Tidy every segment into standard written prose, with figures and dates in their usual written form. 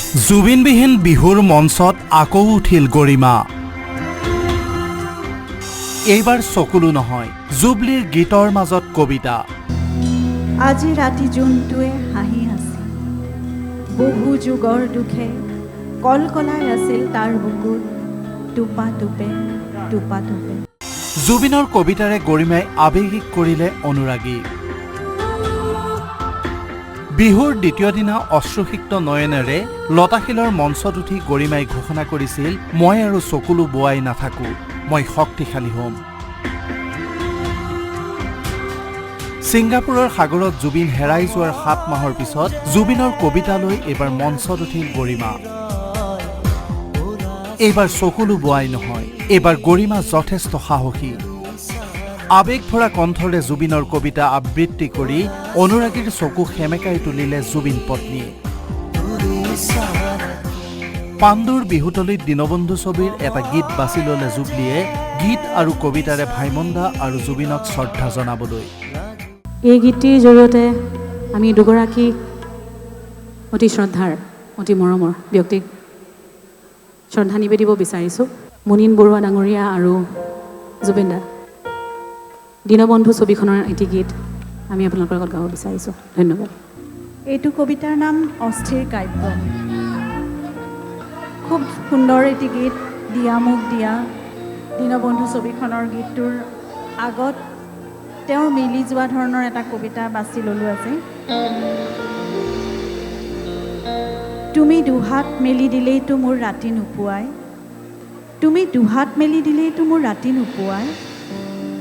জুবিনবিহীন বিহুৰ মঞ্চত আকৌ উঠিল গৰিমা। এইবাৰ চকুলো নহয়, জুবলিৰ গীতৰ মাজত কবিতা। আজি ৰাতি জোনটোৱে হাঁহি আছিল, বহু যুগৰ দুখে কলকলাই আছিল তাৰ বুকুত, টোপা টোপে টোপা টোপে। জুবিনৰ কবিতাৰে গৰিমাই আৱেগিক কৰিলে অনুৰাগী। বিহুৰ দ্বিতীয় দিনা অশ্ৰুসিক্ত নয়নেৰে লতাশিলৰ মঞ্চত উঠি গৰিমাই ঘোষণা কৰিছিল, মই আৰু চকুলো বোৱাই নাথাকো, মই শক্তিশালী হ'ম। ছিংগাপুৰৰ সাগৰত জুবিন হেৰাই যোৱাৰ 7 মাহৰ পিছত জুবিনৰ কবিতালৈ এইবাৰ মঞ্চত উঠিল গৰিমা। এইবাৰ চকুলো বোৱাই নহয়, এইবাৰ গৰিমা যথেষ্ট সাহসী। আৱেগ ভৰা কণ্ঠৰে জুবিনৰ কবিতা আবৃত্তি কৰি অনুৰাগীৰ চকু সেমেকাই তুলিলে জুবিন পত্নীয়ে। পাণ্ডুৰ বিহুতলীত দীনবন্ধু ছবিৰ এটা গীত বাছি ল'লে জুবলিয়ে, গীত আৰু কবিতাৰে ভাইমন্দা আৰু জুবিনক শ্ৰদ্ধা জনাবলৈ। এই গীতটিৰ জৰিয়তে আমি দুগৰাকী অতি শ্ৰদ্ধাৰ, অতি মৰমৰ ব্যক্তিক শ্ৰদ্ধা নিবেদিব বিচাৰিছোঁ। মুনীন বৰুৱা ডাঙৰীয়া আৰু জুবিন দা, দীনবন্ধু ছবিখনৰ এটি গীত আমি আপোনালোকৰ আগত গাব বিচাৰিছোঁ। ধন্যবাদ। এইটো কবিতাৰ নাম অস্থিৰ কাব্য। খুব সুন্দৰ এটি গীত, দিয়া মোক দিয়া। দীনবন্ধু ছবিখনৰ গীতটোৰ আগত তেওঁৰ মিলি যোৱা ধৰণৰ এটা কবিতা বাছি ল'লোঁ আজি। তুমি দুহাত মেলি দিলেইতো মোৰ ৰাতি নোপোৱাই, তুমি দুহাত মেলি দিলেইতো মোৰ ৰাতি নোপোৱাই,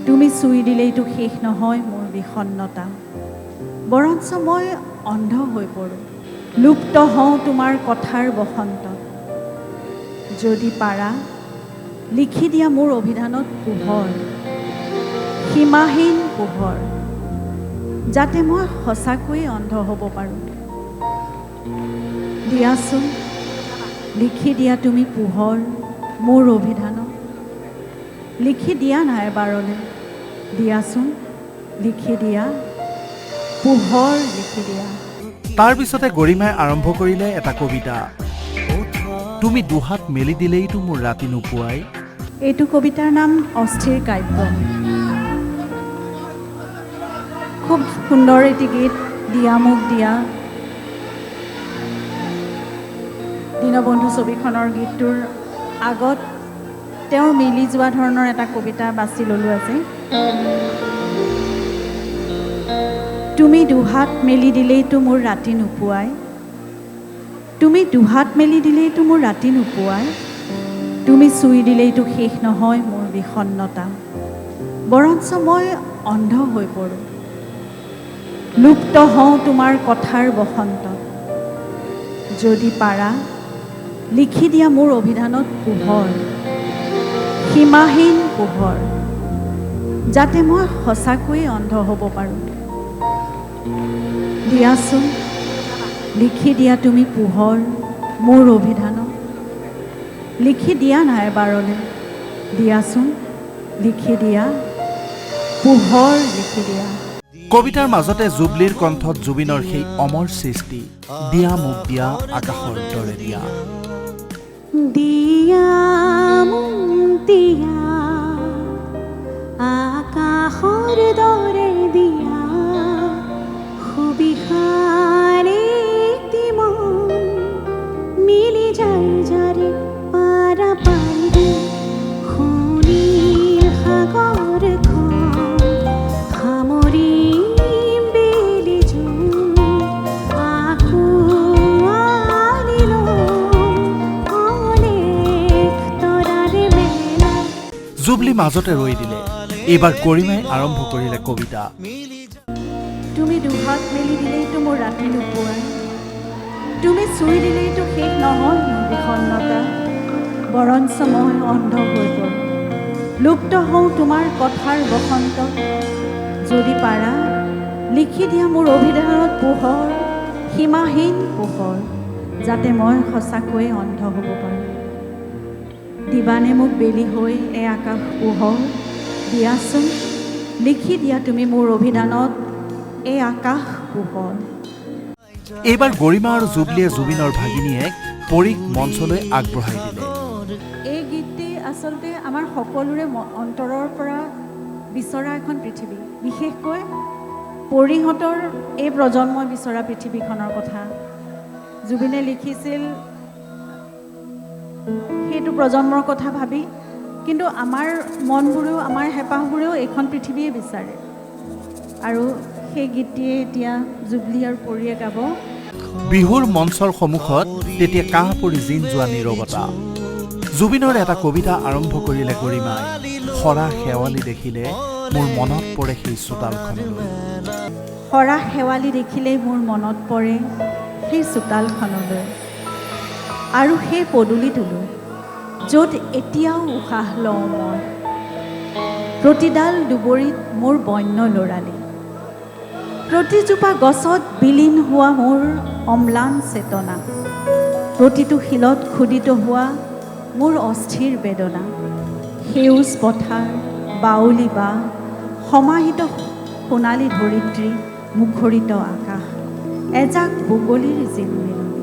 তুমি চুই দিলেইতো শেষ নহয় মোৰ বিষণ্ণতা, বৰঞ্চ মই অন্ধ হৈ পৰোঁ, লুপ্ত হওঁ তোমাৰ কথাৰ বসন্তত। যদি পাৰা লিখি দিয়া মোৰ অভিধানত পোহৰ, সীমাহীন পোহৰ, যাতে মই সঁচাকৈয়ে অন্ধ হ'ব পাৰোঁ। দিয়াচোন লিখি দিয়া তুমি পোহৰ মোৰ অভিধানত, লিখি দিয়া নাই এবাৰলৈ, দিয়াচোন লিখি দিয়া পোহৰ, লিখি দিয়া। তাৰ পিছতে গৰিমাই আৰম্ভ কৰিলে এটা কবিতা, তুমি দুহাত মেলি দিলেইতো মোৰ ৰাতি নোপোৱাই। এইটো কবিতাৰ নাম অস্থিৰ কাব্য। খুব সুন্দৰ এটি গীত, দিয়া মোক দিয়া। দীনবন্ধু ছবিখনৰ গীতটোৰ আগত তেওঁৰ মিলি যোৱা ধৰণৰ এটা কবিতা বাছি ল'লোঁ আজি। তুমি দুহাত মেলি দিলেইতো মোৰ ৰাতি নোপোৱাই, তুমি দুহাত মেলি দিলেইতো মোৰ ৰাতি নোপোৱাই, তুমি চুই দিলেইতো শেষ নহয় মোৰ বিষণ্ণতা, বৰঞ্চ মই অন্ধ হৈ পৰোঁ, লুপ্ত হওঁ তোমাৰ কথাৰ বসন্তত। যদি পাৰা লিখি দিয়া মোৰ অভিধানত পোহৰ, সীমাহীন পোহৰ, যাতে মই সঁচাকৈয়ে অন্ধ হ'ব পাৰোঁ। দিয়াচোন লিখি দিয়া তুমি পোহৰ মোৰ অভিধানত, লিখি দিয়া নাই এবাৰলৈ, দিয়াচোন লিখি দিয়া পোহৰ, লিখি দিয়া। কবিতাৰ মাজতে জুবলিৰ কণ্ঠত জুবিনৰ সেই অমৰ সৃষ্টি, দিয়া মোক দিয়া আকাশৰ দৰে দিয়া। দিয়া মোক দিয়া আকাশৰ দৰে দিয়া, সুবিহাৰে মন মিলি যায় যাৰে পাৰা পাৰি, শুনিৰ সাগৰখন সামৰি বেলি জোন, আকৌ আনিল অনেক তৰাৰে মেলা। জুবলি মাজতে ৰৈ দিলে। এইবাৰ গৰিমাই আৰম্ভ কৰিলে কবিতা, তুমি দুহাত মেলি দিলেইতো মোৰ ৰাতি নোপোৱাই, তুমি চুই দিলেইতো শেষ নহয় মোৰ বিষণ্ণতা, বৰঞ্চ মই অন্ধ হৈ পৰোঁ, লুপ্ত হওঁ তোমাৰ কথাৰ বসন্তত। যদি পাৰা লিখি দিয়া মোৰ অভিধানত পোহৰ, সীমাহীন পোহৰ, যাতে মই সঁচাকৈয়ে অন্ধ হ'ব পাৰোঁ। দিবানে মোক বেলি হৈ এই আকাশ পোহৰ, দিয়াচোন লিখি দিয়া তুমি মোৰ অভিধানত এই আকাশ পোহৰ। এইবাৰ গৰিমা আৰু জুবলিয়ে জুবিনৰ ভাগিনীয়েক পৰীক মঞ্চলৈ আগবঢ়াই দিলে। এই গীতটি আচলতে আমাৰ সকলোৰে অন্তৰৰ পৰা বিচৰা এখন পৃথিৱী, বিশেষকৈ পৰীহঁতৰ এই প্ৰজন্মই বিচৰা পৃথিৱীখনৰ কথা জুবিনে লিখিছিল সেইটো প্ৰজন্মৰ কথা ভাবি, কিন্তু আমাৰ মনবোৰেও আমাৰ হেঁপাহবোৰেও এইখন পৃথিৱীয়ে বিচাৰে। আৰু সেই গীতটিয়ে এতিয়া জুবলি আৰু পৰীয়ে গাব। বিহুৰ মঞ্চৰ সন্মুখত তেতিয়া কাহ পৰি জিন যোৱা নীৰৱতা। জুবিনৰ এটা কবিতা আৰম্ভ কৰিলে গৰিমাই, সৰা শেৱালি দেখিলে মোৰ মনত পৰে সেই চোতালখনলৈ। সৰা শেৱালি দেখিলেই মোৰ মনত পৰে সেই চোতালখনলৈ আৰু সেই পদূলিটোলৈ, য'ত এতিয়াও উশাহ লওঁ মই। প্ৰতিডাল দুবৰিত মোৰ বন্য লৰালি, প্ৰতিজোপা গছত বিলীন হোৱা মোৰ অম্লান চেতনা, প্ৰতিটো শিলত খোদিত হোৱা মোৰ অস্থিৰ বেদনা। সেউজ পথাৰ, বাউলী বা সমাহিত সোণালী ধৰিত্ৰী, মুখৰিত আকাশ, এজাক বগলীৰ জিলমিলনি।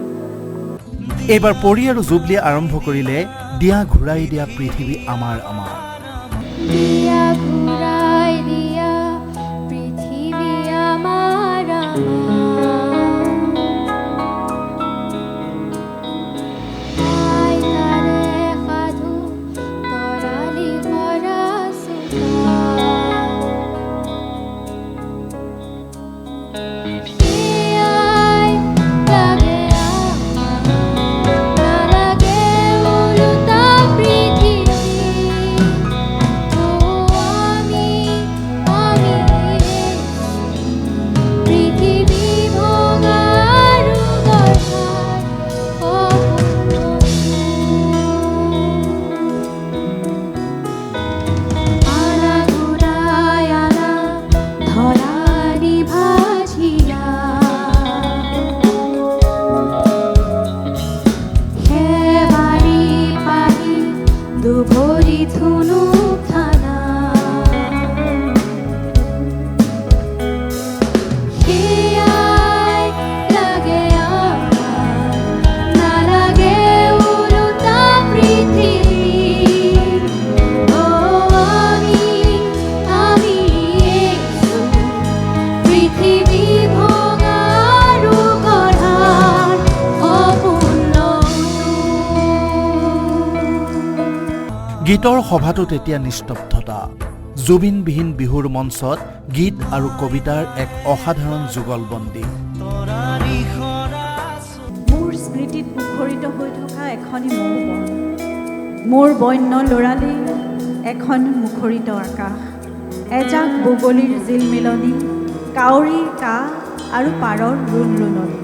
এইবাৰ পৰী আৰু জুবলিয়ে আৰম্ভ কৰিলে দিয়া ঘূৰাই দিয়া পৃথিৱী আমাৰ আমাৰ। দিয়া ঘূৰাই দিয়া পৃথিৱী আমাৰ সাধু তৰালি ভৰা গীতৰ সভাটোত এতিয়া নিস্তব্ধতা। জুবিনবিহীন বিহুৰ মঞ্চত গীত আৰু কবিতাৰ এক অসাধাৰণ যুগলবন্দী। মোৰ স্মৃতিত মুখৰিত হৈ থকা এখনি মৌ বন, মোৰ বন্য লৰালি এখন মুখৰিত আকাশ, এজাক বগলীৰ জিলমিলনি, কাউৰীৰ কাহ আৰু পাৰৰ ৰুণ ৰুণনি,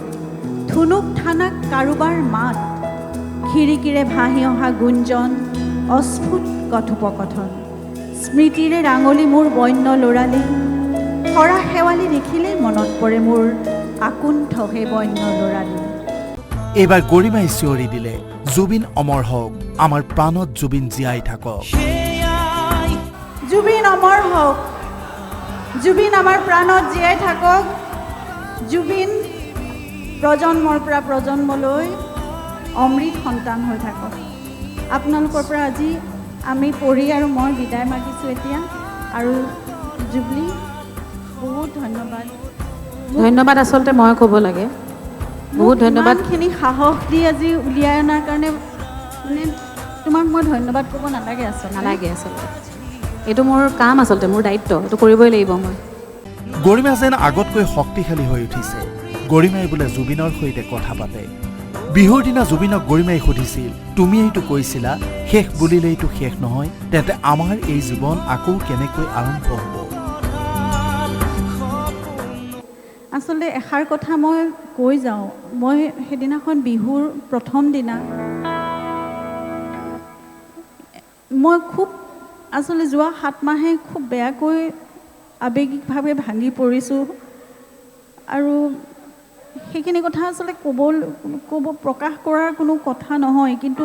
থুনুক থানাক কাৰোবাৰ মাত, খিৰিকীৰে ভাহি অহা গুঞ্জন, অস্ফুট কথোপকথন, স্মৃতিৰে ৰাঙলী মোৰ বন্য লৰালি, সৰা শেৱালি দেখিলেই মনত পৰে মোৰ আকুণ্ঠ হে বন্য লৰালি। এইবাৰ গৰিমাই চিঞৰি দিলে, জুবিন অমৰ হওক, আমাৰ প্ৰাণত জুবিন জীয়াই থাকক। জুবিন অমৰ হওক, জুবিন আমাৰ প্ৰাণত জীয়াই থাকক। জুবিন প্ৰজন্মৰ পৰা প্ৰজন্মলৈ অমৃত সন্তান হৈ থাকক। আপোনালোকৰ পৰা আজি আমি পৰী আৰু মই বিদায় মাগিছোঁ এতিয়া। আৰু জুবলি, বহুত ধন্যবাদ। ধন্যবাদ আচলতে মই ক'ব লাগে। বহুত ধন্যবাদ। ইমানখিনি সাহস দি আজি উলিয়াই অনাৰ কাৰণে মানে তোমাক মই ধন্যবাদ ক'ব নালাগে আচলতে। নালাগে আচলতে, এইটো মোৰ কাম, আচলতে মোৰ দায়িত্ব, এইটো কৰিবই লাগিব মই। গৰিমা যেন আগতকৈ শক্তিশালী হৈ উঠিছে। গৰিমাই বোলে জুবিনৰ সৈতে কথা পাতে। বিহুৰ দিনা জুবিনক গৰিমাই সুধিছিল, তুমি এইটো কৈছিলা শেষ বুলিলেইটো শেষ নহয়, তেন্তে আমাৰ এই জীৱন আকৌ কেনেকৈ আৰম্ভ হ'ব? আচলতে এষাৰ কথা মই কৈ যাওঁ। মই সেইদিনাখন বিহুৰ প্ৰথম দিনা মই খুব আচলতে যোৱা 7 মাহে খুব বেয়াকৈ আৱেগিকভাৱে ভাঙি পৰিছোঁ। আৰু সেইখিনি কথা আচলতে প্ৰকাশ কৰাৰ কোনো কথা নহয়, কিন্তু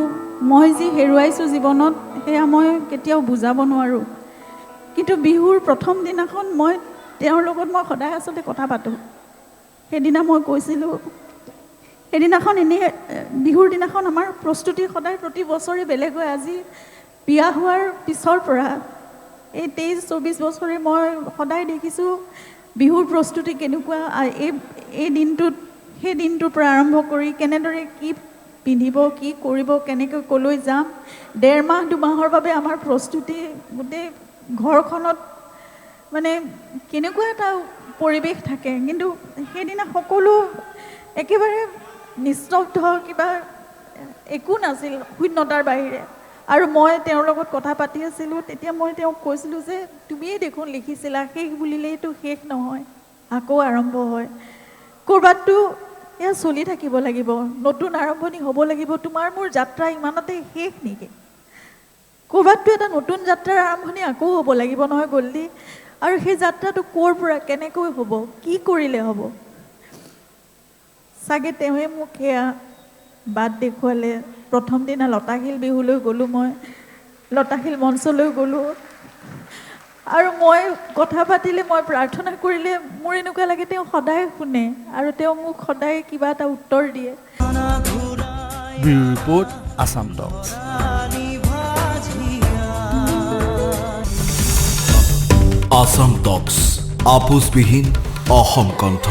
মই যি হেৰুৱাইছোঁ জীৱনত সেয়া মই কেতিয়াও বুজাব নোৱাৰোঁ। কিন্তু বিহুৰ প্ৰথম দিনাখন মই তেওঁৰ লগত মই সদায় আচলতে কথা পাতোঁ। সেইদিনা মই কৈছিলোঁ, সেইদিনাখন এনেই বিহুৰ দিনাখন আমাৰ প্ৰস্তুতি সদায় প্ৰতি বছৰে বেলেগ হয়। আজি বিয়া হোৱাৰ পিছৰ পৰা এই 23-24 বছৰে মই সদায় দেখিছোঁ বিহুৰ প্ৰস্তুতি কেনেকুৱা। এই দিনটোত সেই দিনটোৰ পৰা আৰম্ভ কৰি কেনেদৰে কি পিন্ধিব, কি কৰিব, কেনেকৈ ক'লৈ যাম, 1.5 মাহ 2 মাহৰ বাবে আমাৰ প্ৰস্তুতি। গোটেই ঘৰখনত মানে কেনেকুৱা এটা পৰিৱেশ থাকে, কিন্তু সেইদিনা সকলো একেবাৰে নিস্তব্ধ, কিবা একো নাছিল শূন্যতাৰ বাহিৰে। আৰু মই তেওঁৰ লগত কথা পাতি আছিলোঁ, তেতিয়া মই তেওঁক কৈছিলোঁ যে তুমিয়ে দেখোন লিখিছিলা শেষ বুলিলেইতো শেষ নহয়, আকৌ আৰম্ভ হয়। ক'ৰবাততো এয়া চলি থাকিব লাগিব, নতুন আৰম্ভণি হ'ব লাগিব। তোমাৰ মোৰ যাত্ৰা ইমানতে শেষ নেকি? ক'ৰবাততো এটা নতুন যাত্ৰাৰ আৰম্ভণি আকৌ হ'ব লাগিব নহয় গল্ডি? আৰু সেই যাত্ৰাটো ক'ৰ পৰা কেনেকৈ হ'ব, কি কৰিলে হ'ব? চাগে তেওঁৱে মোক সেয়া বাট দেখুৱালে। প্ৰথম দিনা লতাশিল বিহুলৈ গ'লোঁ, মই লতাশিল মঞ্চলৈ গ'লোঁ, আৰু মই কথা পাতিলে, মই প্ৰাৰ্থনা কৰিলে মোৰ এনেকুৱা লাগে তেওঁ সদায় শুনে আৰু তেওঁ মোক সদায় কিবা এটা উত্তৰ দিয়ে। ব্যুৰো ৰিপৰ্ট, আসাম টক্স। আসাম টক্স, আপোচবিহীন অসম কণ্ঠ।